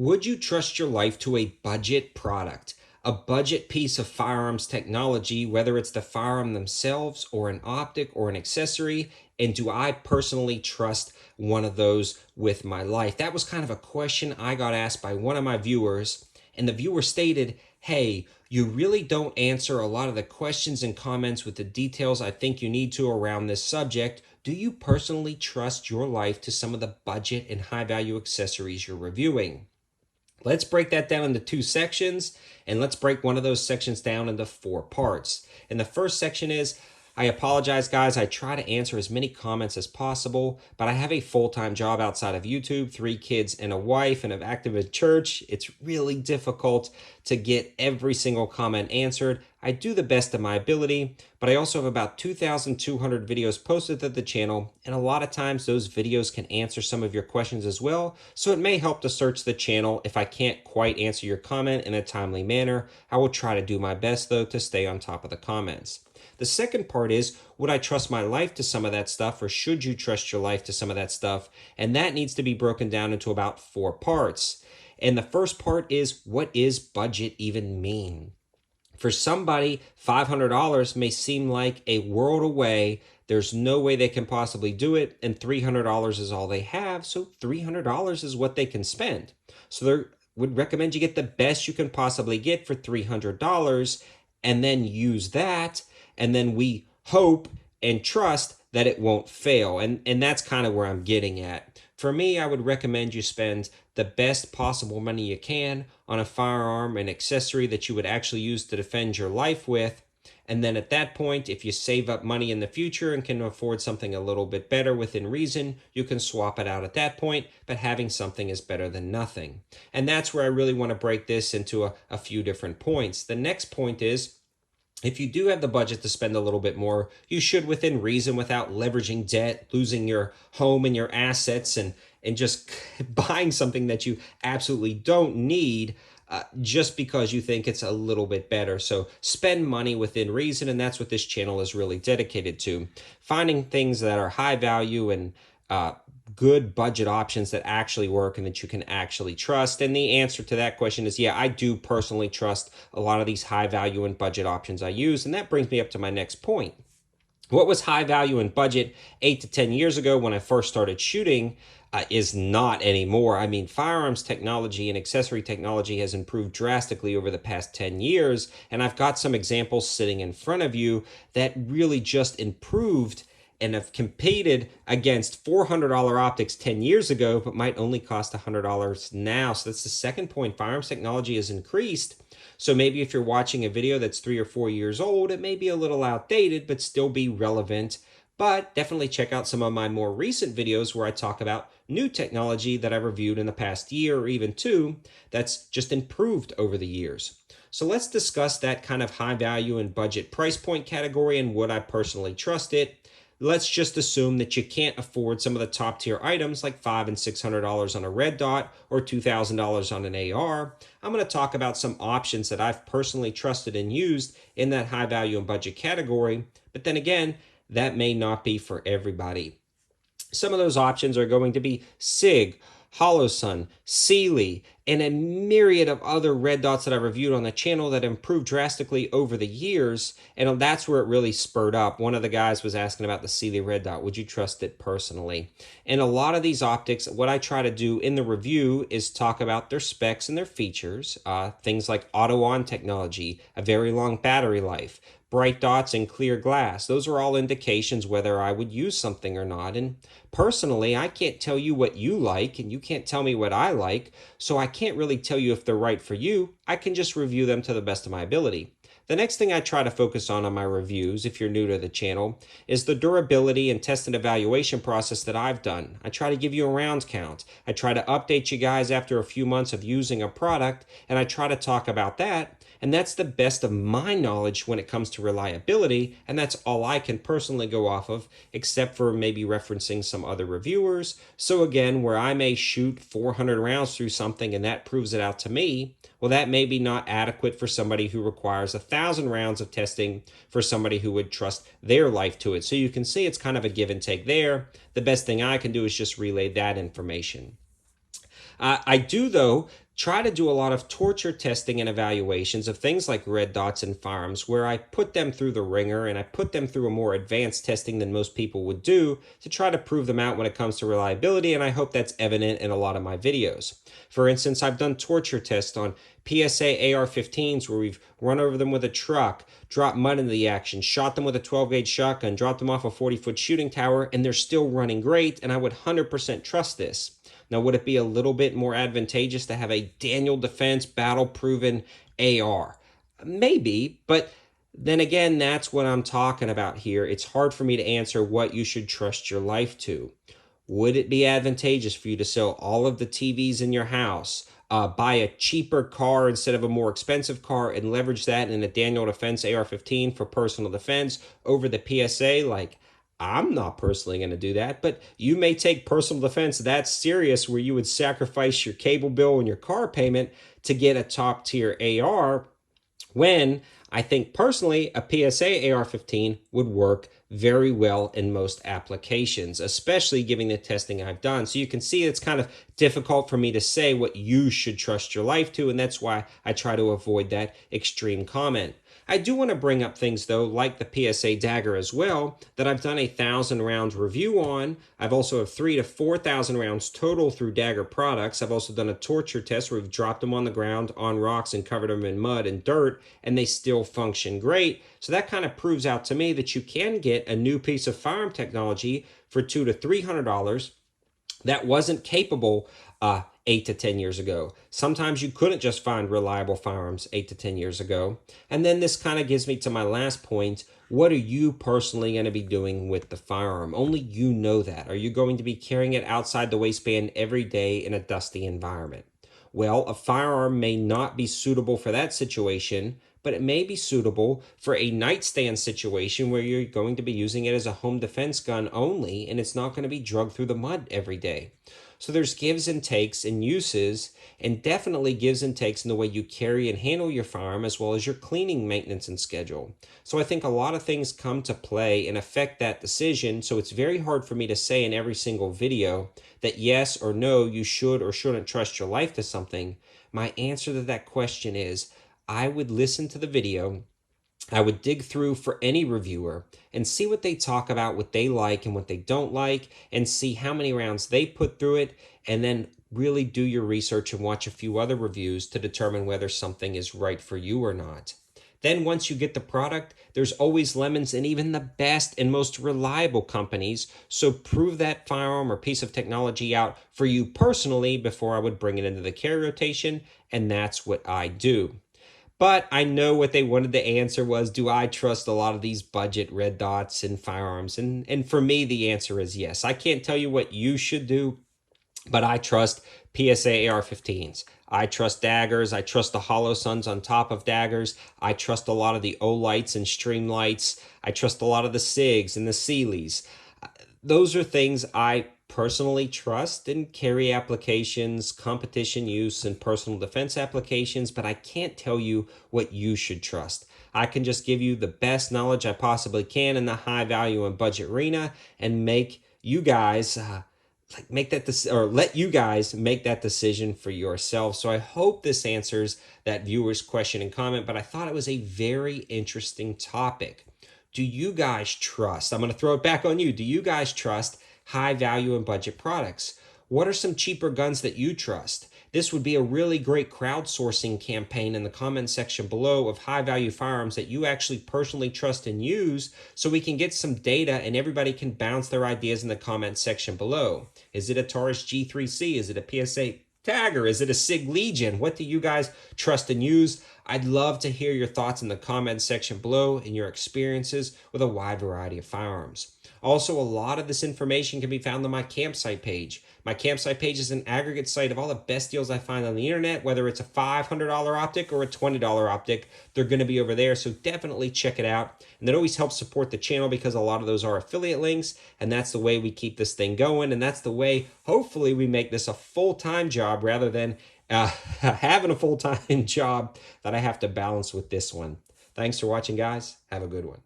Would you trust your life to a budget product, a budget piece of firearms technology, whether it's the firearm themselves or an optic or an accessory? And do I personally trust one of those with my life? That was kind of a question I got asked by one of my viewers. And the viewer stated, hey, you really don't answer a lot of the questions and comments with the details I think you need to around this subject. Do you personally trust your life to some of the budget and high value accessories you're reviewing? Let's break that down into two sections, and let's break one of those sections down into four parts. And the first section is, I apologize, guys. I try to answer as many comments as possible, but I have a full-time job outside of YouTube, 3 kids and a wife, and I'm active in church. It's really difficult to get every single comment answered. I do the best of my ability, but I also have about 2,200 videos posted to the channel, and a lot of times those videos can answer some of your questions as well, so it may help to search the channel if I can't quite answer your comment in a timely manner. I will try to do my best, though, to stay on top of the comments. The second part is, would I trust my life to some of that stuff, or should you trust your life to some of that stuff? And that needs to be broken down into about 4 parts. And the first part is, what is budget even mean? For somebody, $500 may seem like a world away. There's no way they can possibly do it, and $300 is all they have, so $300 is what they can spend. So they would recommend you get the best you can possibly get for $300, and then use that, and then we hope and trust that it won't fail. And that's kind of where I'm getting at. For me, I would recommend you spend the best possible money you can on a firearm and accessory that you would actually use to defend your life with. And then at that point, if you save up money in the future and can afford something a little bit better within reason, you can swap it out at that point, but having something is better than nothing. And that's where I really want to break this into a few different points. The next point is, if you do have the budget to spend a little bit more, you should within reason, without leveraging debt, losing your home and your assets, and just buying something that you absolutely don't need just because you think it's a little bit better. So spend money within reason, and that's what this channel is really dedicated to. Finding things that are high value and good budget options that actually work and that you can actually trust. And the answer to that question is, yeah, I do personally trust a lot of these high value and budget options I use. And that brings me up to my next point. What was high value and budget 8 to 10 years ago when I first started shooting is not anymore. I mean, firearms technology and accessory technology has improved drastically over the past 10 years. And I've got some examples sitting in front of you that really just improved and have competed against $400 optics 10 years ago, but might only cost $100 now. So that's the second point. Firearms technology has increased. So maybe if you're watching a video that's 3 or 4 years old, it may be a little outdated, but still be relevant. But definitely check out some of my more recent videos where I talk about new technology that I reviewed in the past year or even 2 that's just improved over the years. So let's discuss that kind of high value and budget price point category and would I personally trust it. Let's just assume that you can't afford some of the top tier items like $500 and $600 on a red dot or $2,000 on an AR. I'm going to talk about some options that I've personally trusted and used in that high value and budget category. But then again, that may not be for everybody. Some of those options are going to be SIG, Holosun, Sealy, and a myriad of other red dots that I reviewed on the channel that improved drastically over the years. And that's where it really spurred up. One of the guys was asking about the Sealy red dot. Would you trust it personally? And a lot of these optics, what I try to do in the review is talk about their specs and their features. Things like auto-on technology, a very long battery life, bright dots and clear glass. Those are all indications whether I would use something or not. And personally, I can't tell you what you like and you can't tell me what I like. So I can't really tell you if they're right for you. I can just review them to the best of my ability. The next thing I try to focus on my reviews, if you're new to the channel, is the durability and test and evaluation process that I've done. I try to give you a round count. I try to update you guys after a few months of using a product, and I try to talk about that. And that's the best of my knowledge when it comes to reliability, and that's all I can personally go off of, except for maybe referencing some other reviewers. So again, where I may shoot 400 rounds through something and that proves it out to me, well, that may be not adequate for somebody who requires 1,000 rounds of testing for somebody who would trust their life to it. So you can see it's kind of a give and take there. The best thing I can do is just relay that information. I do, though, try to do a lot of torture testing and evaluations of things like red dots and firearms, where I put them through the ringer and I put them through a more advanced testing than most people would do to try to prove them out when it comes to reliability, and I hope that's evident in a lot of my videos. For instance, I've done torture tests on PSA AR-15s where we've run over them with a truck, dropped mud into the action, shot them with a 12-gauge shotgun, dropped them off a 40-foot shooting tower, and they're still running great, and I would 100% trust this. Now, would it be a little bit more advantageous to have a Daniel Defense battle proven AR? Maybe, but then again, that's what I'm talking about here. It's hard for me to answer what you should trust your life to. Would it be advantageous for you to sell all of the TVs in your house, buy a cheaper car instead of a more expensive car, and leverage that in a Daniel Defense AR-15 for personal defense over the PSA? Like, I'm not personally going to do that, but you may take personal defense that serious where you would sacrifice your cable bill and your car payment to get a top tier AR, when I think personally a PSA AR-15 would work very well in most applications, especially given the testing I've done. So you can see it's kind of difficult for me to say what you should trust your life to, and that's why I try to avoid that extreme comment. I do want to bring up things, though, like the PSA Dagger as well, that I've done a 1,000 rounds review on. I've also have 3,000 to 4,000 rounds total through Dagger products. I've also done a torture test where we've dropped them on the ground on rocks and covered them in mud and dirt, and they still function great. So that kind of proves out to me that you can get a new piece of firearm technology for $200 to $300 that wasn't capable 8 to 10 years ago. Sometimes you couldn't just find reliable firearms 8 to 10 years ago. And then this kind of gives me to my last point. What are you personally going to be doing with the firearm? Only you know that. Are you going to be carrying it outside the waistband every day in a dusty environment? Well, a firearm may not be suitable for that situation, but it may be suitable for a nightstand situation where you're going to be using it as a home defense gun only, and it's not going to be drugged through the mud every day. So there's gives and takes in uses, and definitely gives and takes in the way you carry and handle your firearm, as well as your cleaning, maintenance, and schedule. So I think a lot of things come to play and affect that decision. So it's very hard for me to say in every single video that yes or no, you should or shouldn't trust your life to something. My answer to that question is I would listen to the video. I would dig through for any reviewer and see what they talk about, what they like and what they don't like, and see how many rounds they put through it, and then really do your research and watch a few other reviews to determine whether something is right for you or not. Then once you get the product, there's always lemons in even the best and most reliable companies, so prove that firearm or piece of technology out for you personally before I would bring it into the carry rotation, and that's what I do. But I know what they wanted to answer was, do I trust a lot of these budget red dots and firearms? And for me, the answer is yes. I can't tell you what you should do, but I trust PSA AR-15s. I trust daggers. I trust the Holosuns on top of daggers. I trust a lot of the Olights and Streamlights. I trust a lot of the SIGs and the Sealeys. Those are things I personally trust in carry applications, competition use, and personal defense applications, but I can't tell you what you should trust. I can just give you the best knowledge I possibly can in the high value and budget arena, and make you guys let you guys make that decision for yourself. So I hope this answers that viewer's question and comment, but I thought it was a very interesting topic. Do you guys trust? I'm going to throw it back on you. Do you guys trust high value and budget products? What are some cheaper guns that you trust? This would be a really great crowdsourcing campaign in the comment section below of high value firearms that you actually personally trust and use, so we can get some data and everybody can bounce their ideas in the comment section below. Is it a Taurus G3C? Is it a PSA Dagger? Is it a SIG Legion? What do you guys trust and use? I'd love to hear your thoughts in the comment section below and your experiences with a wide variety of firearms. Also, a lot of this information can be found on my campsite page. My campsite page is an aggregate site of all the best deals I find on the internet, whether it's a $500 optic or a $20 optic. They're going to be over there, so definitely check it out. And that always helps support the channel because a lot of those are affiliate links, and that's the way we keep this thing going, and that's the way, hopefully, we make this a full-time job rather than having a full-time job that I have to balance with this one. Thanks for watching, guys. Have a good one.